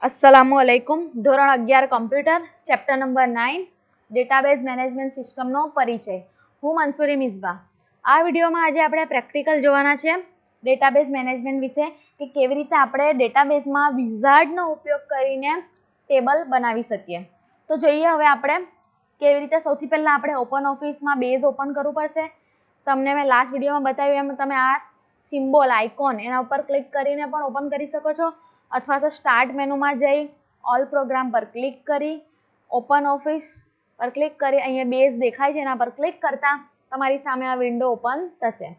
अस्सलामुअलैकुम ધોરણ 11 computer chapter number 9 database management સિસ્ટમનો પરિચય. હું મનસુરી મિઝબા. આ વિડીયોમાં આજે આપણે પ્રેક્ટિકલ જોવાના છે ડેટાબેઝ મેનેજમેન્ટ વિશે કે કેવી રીતે આપણે ડેટાબેઝમાં વિઝાર્ડનો ઉપયોગ કરીને ટેબલ બનાવી શકીએ. તો જોઈએ હવે આપણે કેવી રીતે. સૌથી પહેલાં આપણે ઓપન ઓફિસમાં બેઝ ઓપન કરવું પડશે. તમને મેં લાસ્ટ વિડીયોમાં બતાવ્યું એમ તમે આ સિમ્બોલ આઇકોન એના ઉપર ક્લિક કરીને પણ ઓપન કરી શકો છો, અથવા તો સ્ટાર્ટ મેનુમાં જઈ ઓલ પ્રોગ્રામ પર ક્લિક કરી ઓપન ઓફિસ પર ક્લિક કરી અહીંયા બેઝ દેખાય છે એના પર ક્લિક કરતા તમારી સામે આ વિન્ડો ઓપન થશે,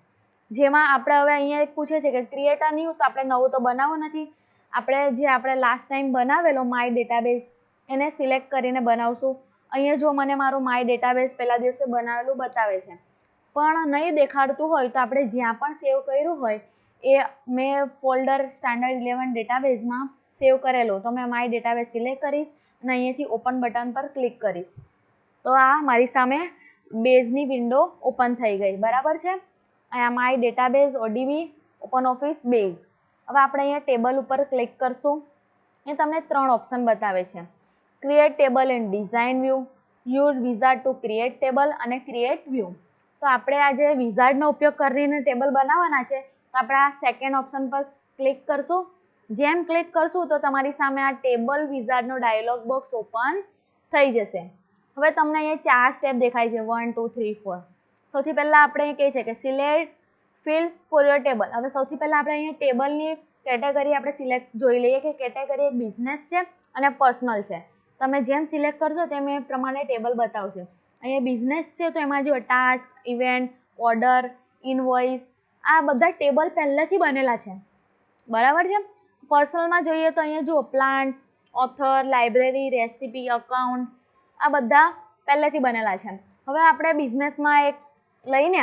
જેમાં આપણે હવે અહીંયા એક પૂછે છે કે ક્રિએટ અ ન્યૂ. તો આપણે નવું તો બનાવવું નથી, આપણે લાસ્ટ ટાઈમ બનાવેલો માય ડેટાબેઝ એને સિલેક્ટ કરીને બનાવશું. અહીંયા જો મને મારું માય ડેટાબેઝ પહેલા દિવસે બનાવેલું બતાવે છે, પણ નહીં દેખાડતું હોય તો આપણે જ્યાં પણ સેવ કર્યું હોય એ મેં ફોલ્ડર સ્ટાન્ડર્ડ 11 ડેટાબેઝમાં સેવ કરેલો, તો મેં માય ડેટાબેઝ સિલેક્ટ કરીશ અને અહીંયાથી ઓપન બટન પર ક્લિક કરીશ. તો આ મારી સામે બેઝની વિન્ડો ઓપન થઈ ગઈ, બરાબર છે. અહીંયા my database ODB Open Office Base. હવે આપણે અહીંયા ટેબલ ઉપર ક્લિક કરશું. એ તમને 3 ઓપ્શન બતાવે છે: create table in design view, use wizard to create table અને ક્રિએટ વ્યૂ. તો આપણે આજે વિઝાર્ડનો ઉપયોગ કરીને ટેબલ બનાવવાના છે, તો આપણે આ સેકન્ડ ઓપ્શન પર ક્લિક કરશું. જેમ ક્લિક કરશું તો તમારી સામે આ ટેબલ વિઝાર્ડનો ડાયલોગ બોક્સ ઓપન થઈ જશે. હવે તમને અહીંયા 4 સ્ટેપ દેખાય છે, 1 2 3 4. સૌથી પહેલાં આપણે કહે છે કે select fields for your table. હવે સૌથી પહેલાં આપણે અહીંયા ટેબલની કેટેગરી આપણે સિલેક્ટ જોઈ લઈએ કે કેટેગરી એક બિઝનેસ છે અને પર્સનલ છે. તમે જેમ સિલેક્ટ કરશો તેમ એ પ્રમાણે ટેબલ બતાવશે. અહીંયા બિઝનેસ છે તો એમાં જો ટાસ્ક, ઇવેન્ટ, ઓર્ડર, ઇનવોઇસ આ બધા ટેબલ પહેલાંથી બનેલા છે, બરાબર છે. પર્સનલમાં જોઈએ તો અહીંયા જુઓ plants, author, library, recipe, account આ બધા પહેલેથી બનેલા છે. હવે આપણે બિઝનેસમાં એક લઈને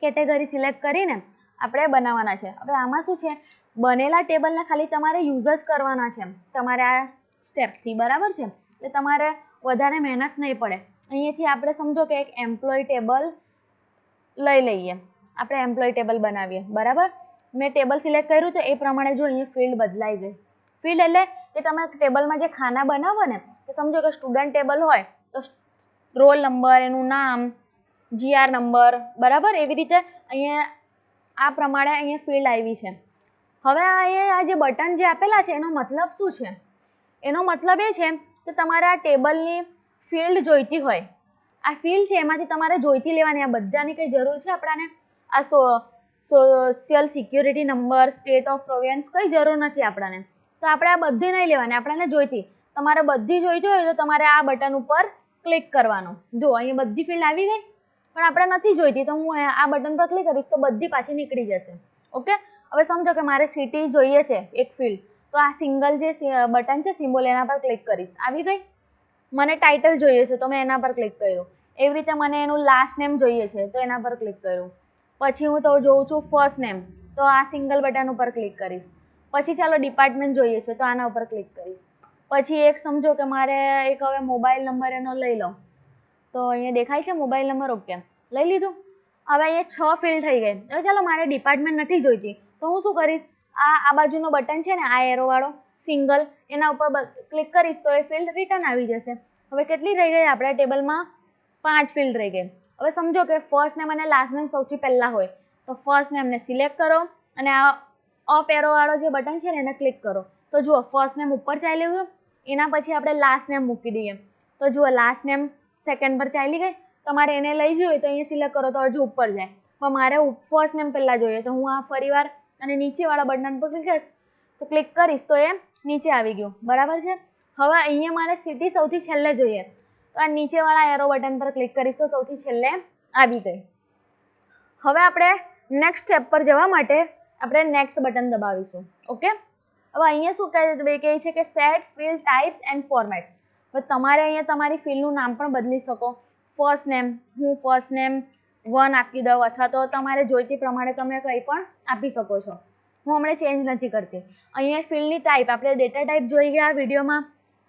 કેટેગરી સિલેક્ટ કરીને આપણે બનાવવાના છે. હવે આમાં શું છે, બનેલા ટેબલને ખાલી તમારે યુઝ જ કરવાના છે તમારે આ સ્ટેપથી, બરાબર છે. એટલે તમારે વધારે મહેનત નહીં પડે. અહીંયાથી આપણે સમજો કે એક એમ્પ્લોય ટેબલ લઈ લઈએ, આપણે એમ્પ્લોય ટેબલ બનાવીએ, બરાબર. મેં ટેબલ સિલેક્ટ કર્યું તો એ પ્રમાણે જો અહીંયા ફિલ્ડ બદલાઈ ગઈ. ફિલ્ડ એટલે કે તમે ટેબલમાં જે ખાના બનાવો ને, તો સમજો કે સ્ટુડન્ટ ટેબલ હોય તો રોલ નંબર, એનું નામ, જીઆર નંબર, બરાબર. એવી રીતે અહીંયા આ પ્રમાણે અહીંયા ફિલ્ડ આવી છે. હવે અહીંયા આ જે બટન જે આપેલા છે એનો મતલબ શું છે? એનો મતલબ એ છે કે તમારે આ ટેબલની ફિલ્ડ જોઈતી હોય, આ ફિલ્ડ છે એમાંથી તમારે જોઈતી લેવાની. આ બધાની કંઈ જરૂર છે આપણાને? આ social security number, state of Providence કંઈ જરૂર નથી આપણાને. તો આપણે આ બધી નહીં લેવાની, આપણને જોઈતી. તમારે બધી જોઈતી હોય તો તમારે આ બટન ઉપર ક્લિક કરવાનું. જો અહીંયા બધી ફિલ્ડ આવી ગઈ, પણ આપણે નથી જોઈતી તો હું આ બટન પર ક્લિક કરીશ તો બધી પાછી નીકળી જશે. ઓકે. હવે સમજો કે મારે સિટી જોઈએ છે એક ફિલ્ડ, તો આ સિંગલ જે બટન છે સિમ્બોલ એના પર ક્લિક કરીશ, આવી ગઈ. મને ટાઇટલ જોઈએ છે તો મેં એના પર ક્લિક કર્યું. એવી રીતે મને એનું લાસ્ટ નેમ જોઈએ છે તો એના પર ક્લિક કર્યું. પછી હું તો જોઉં છું ફર્સ્ટ નેમ, તો આ સિંગલ બટન ઉપર ક્લિક કરીશ. પછી ચાલો ડિપાર્ટમેન્ટ જોઈએ છે તો આના ઉપર ક્લિક કરીશ. પછી એક સમજો કે મારે એક હવે મોબાઈલ નંબર એનો લઈ લઉં, તો અહીંયા દેખાય છે મોબાઈલ નંબર, ઓકે, લઈ લીધું. હવે અહીંયા 6 ફિલ્ડ થઈ ગઈ. હવે ચાલો મારે ડિપાર્ટમેન્ટ નથી જોઈતી તો હું શું કરીશ, આ બાજુનો બટન છે ને આ એરોવાળો સિંગલ, એના ઉપર ક્લિક કરીશ તો એ ફિલ્ડ રિટર્ન આવી જશે. હવે કેટલી રહી ગઈ આપણા ટેબલમાં? 5 ફિલ્ડ રહી ગઈ. હવે સમજો કે ફર્સ્ટ નેમ અને લાસ્ટ નેમ સૌથી પહેલાં હોય તો ફર્સ્ટ નેમને સિલેક્ટ કરો અને આ અપ એરોવાળો જે બટન છે ને એને ક્લિક કરો. તો જુઓ ફર્સ્ટ નેમ ઉપર ચાલી ગયું, એના પછી આપણે લાસ્ટ નેમ મૂકી દઈએ તો જુઓ લાસ્ટ નેમ સેકન્ડ પર ચાલી ગઈ. તમારે એને લઈ જોઈએ તો અહીંયા સિલેક્ટ કરો તો હજુ ઉપર જાય, પણ મારે ફર્સ્ટ નેમ પહેલાં જોઈએ તો હું આ ફરીવાર અને નીચેવાળા બટન પર ક્લિક કરીશ તો એ નીચે આવી ગયું, બરાબર છે. હવે અહીંયા મારે સિટી સૌથી છેલ્લે જોઈએ તો આ નીચેવાળા એરો બટન પર ક્લિક કરીશ તો સૌથી છેલ્લે આવી ગઈ. હવે આપણે નેક્સ્ટ સ્ટેપ પર જવા માટે આપણે નેક્સ્ટ બટન દબાવીશું. ઓકે. હવે અહીંયા શું કહે છે કે set field types and format. હવે તમારે અહીંયા તમારી ફિલ્ડનું નામ પણ બદલી શકો. ફર્સ્ટ નેમ, હું ફર્સ્ટ નેમ 1 આપી દઉં, અથવા તો તમારે જોઈતી પ્રમાણે તમે કંઈ પણ આપી શકો છો. હું હમણાં ચેન્જ નથી કરતી. અહીંયા ફિલ્ડની ટાઈપ આપણે ડેટા ટાઈપ જોઈ ગયા વિડીયોમાં,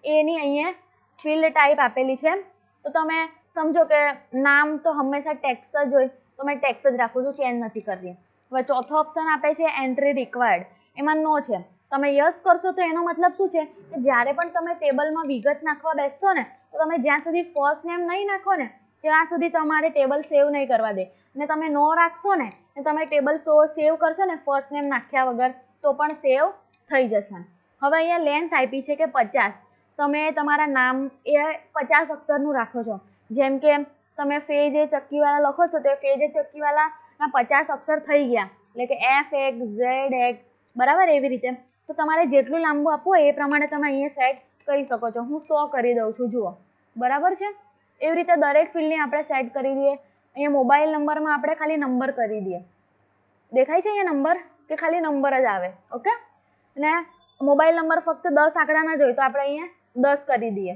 એની અહીંયા ફિલ્ડ ટાઈપ આપેલી છે. તો તમે સમજો કે નામ તો હંમેશા ટેક્સ્ટ જ હોય તો મેં ટેક્સ્ટ જ રાખું છું, ચેન્જ નથી કરતી. હવે ચોથો ઓપ્શન આપે છે એન્ટ્રી રિક્વાયર્ડ, એમાં નો છે. તમે યસ કરશો તો એનો મતલબ શું છે કે જ્યારે પણ તમે ટેબલમાં વિગત નાખવા બેસશો ને તો તમે જ્યાં સુધી ફર્સ્ટ નેમ નહીં નાખો ને ત્યાં સુધી તમારે ટેબલ સેવ નહીં કરવા દે, અને તમે નો રાખશો ને તમે ટેબલ સેવ કરશો ને ફર્સ્ટ નેમ નાખ્યા વગર તો પણ સેવ થઈ જશે. હવે અહીંયા લેન્થ આપી છે કે 50. તમે તમારા નામ એ 50 અક્ષરનું રાખો છો. જેમ કે તમે ફેજ એ ચક્કીવાળા લખો છો તો ફેજ એ ચક્કીવાળાના 50 અક્ષર થઈ ગયા, એટલે કે F1 Z1 બરાબર. એવી રીતે તો તમારે જેટલું લાંબુ આપવું હોય એ પ્રમાણે તમે અહીંયા સેટ કરી શકો છો. હું 100 કરી દઉં છું, જુઓ બરાબર છે. એવી રીતે દરેક ફિલ્ડને આપણે સેટ કરી દઈએ. અહીંયા મોબાઈલ નંબરમાં આપણે ખાલી નંબર કરી દઈએ. દેખાય છે અહીંયા નંબર કે ખાલી નંબર જ આવે? ઓકે. અને મોબાઈલ નંબર ફક્ત 10 આંકડા ના જોઈએ તો આપણે અહીંયા 10 કરી દઈએ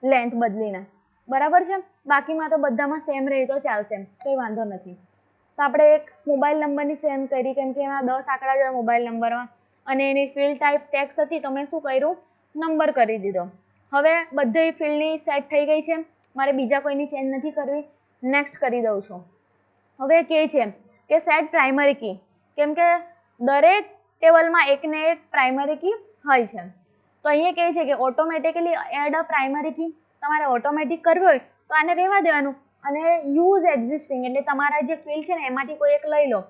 લેન્થ બદલીને, બરાબર છે. બાકીમાં તો બધામાં સેમ રહે તો ચાલશે, કંઈ વાંધો નથી. તો આપણે એક મોબાઈલ નંબરની સેમ કરી, કેમ કે એમાં 10 આંકડા જોઈએ મોબાઈલ નંબરમાં, અને એની ફિલ્ડ ટાઈપ ટેક્સ્ટ હતી તો મેં શું કર્યું, નંબર કરી દીધો. હવે બધી ફિલ્ડની સેટ થઈ ગઈ છે, મારે બીજા કોઈની ચેન્જ નથી કરવી. નેક્સ્ટ કરી દઉં છું. હવે કહે છે કે સેટ પ્રાઇમરી કી, કેમ કે દરેક ટેબલમાં એકને એક પ્રાઇમરી કી હોય છે. તો અહીંયા કહે છે કે automatically add a primary key. તમારે ઓટોમેટિક કરવી હોય તો આને રહેવા દેવાનું, અને યુઝ એક્ઝિસ્ટિંગ એટલે તમારા જે ફિલ્ડ છે ને એમાંથી કોઈ એક લઈ લો.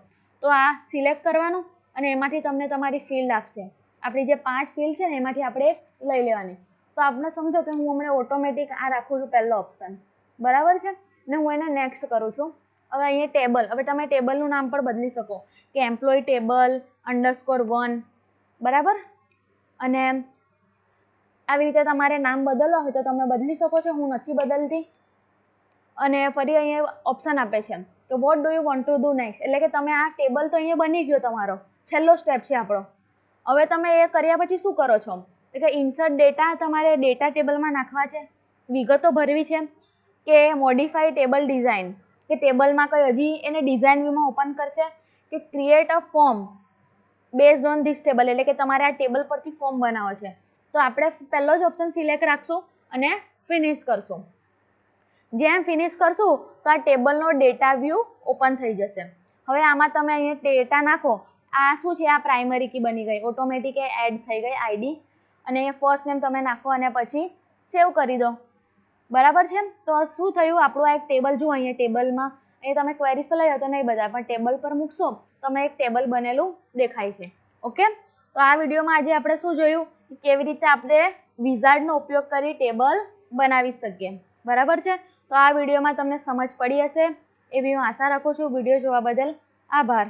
તો આ સિલેક્ટ કરવાનું અને એમાંથી તમને તમારી ફિલ્ડ આપશે. આપણી જે 5 ફિલ્ડ છે ને એમાંથી આપણે એક લઈ લેવાની. તો આપણે સમજો કે હું હમણાં ઓટોમેટિક આ રાખું છું પહેલો ઓપ્શન, બરાબર છે. ને હું એને નેક્સ્ટ કરું છું. હવે અહીંયા ટેબલ, હવે તમે ટેબલનું નામ પણ બદલી શકો કે એમ્પ્લોય ટેબલ _1, બરાબર. અને આવી રીતે તમારે નામ બદલવા હોય તો તમે બદલી શકો છો, હું નથી બદલતી. અને ફરી અહીંયા ઓપ્શન આપે છે કે what do you want to do next, એટલે કે તમે આ ટેબલ તો અહીંયા બની ગયો, તમારો છેલ્લો સ્ટેપ છે આપણો. હવે તમે એ કર્યા પછી શું કરો છો, એટલે કે ઇન્સર્ટ ડેટા, તમારે ડેટા ટેબલમાં નાખવા છે, વિગતો ભરવી છે, કે મોડિફાઈ ટેબલ ડિઝાઇન, કે ટેબલમાં કઈ હજી એને ડિઝાઇન વ્યૂમાં ઓપન કરશે, કે create a form based on this table, એટલે કે તમારે આ ટેબલ પરથી ફોર્મ બનાવો છે. તો આપણે પહેલો જ ઓપ્શન સિલેક્ટ રાખશું અને ફિનિશ કરશું. જેમ ફિનિશ કરશું તો આ ટેબલનો ડેટા વ્યૂ ઓપન થઈ જશે. હવે આમાં તમે અહીંયા ડેટા નાખો. આ શું છે, આ પ્રાઇમરી કી બની ગઈ, ઓટોમેટિક એડ થઈ ગઈ આઈડી, અને અહીંયા ફર્સ્ટ નેમ તમે નાખો અને પછી સેવ કરી દો, બરાબર છે. તો શું થયું, આપણું આ એક ટેબલ જુઓ, અહીંયા ટેબલમાં એ તમે ક્વેરીઝ પર લઈ જાઓ તો નહીં બધા, પણ ટેબલ પર મૂકશો તમે એક ટેબલ બનેલું દેખાય છે. ઓકે. તો આ વિડીયોમાં આજે આપણે શું જોયું, કે કેવી રીતે આપણે વિઝાર્ડનો ઉપયોગ કરી ટેબલ બનાવી શકીએ, બરાબર છે. તો આ વિડીયોમાં તમને સમજ પડી હશે એવી હું આશા રાખું છું. વિડીયો જોવા બદલ આભાર.